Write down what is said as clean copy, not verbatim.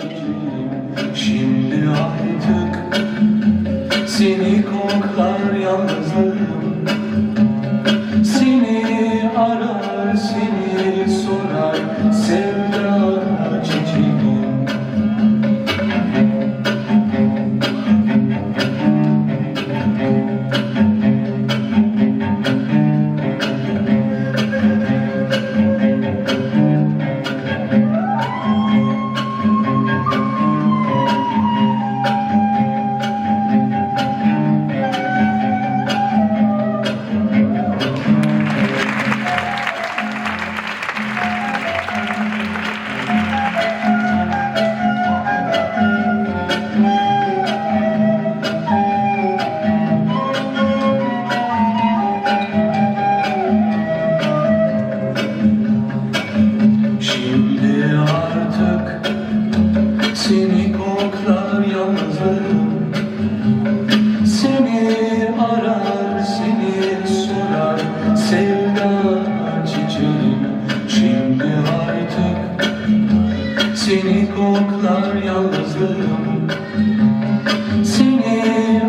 çiçeğim. Şimdi artık seni koklar yalnızlığım. Seni arar, seni sorar sevda çiçeğim. Şimdi artık seni koklar yalnızlığım. Seni arar, seni sorar sevda çiçeğim. Şimdi artık seni koklar yalnızlığım. Seni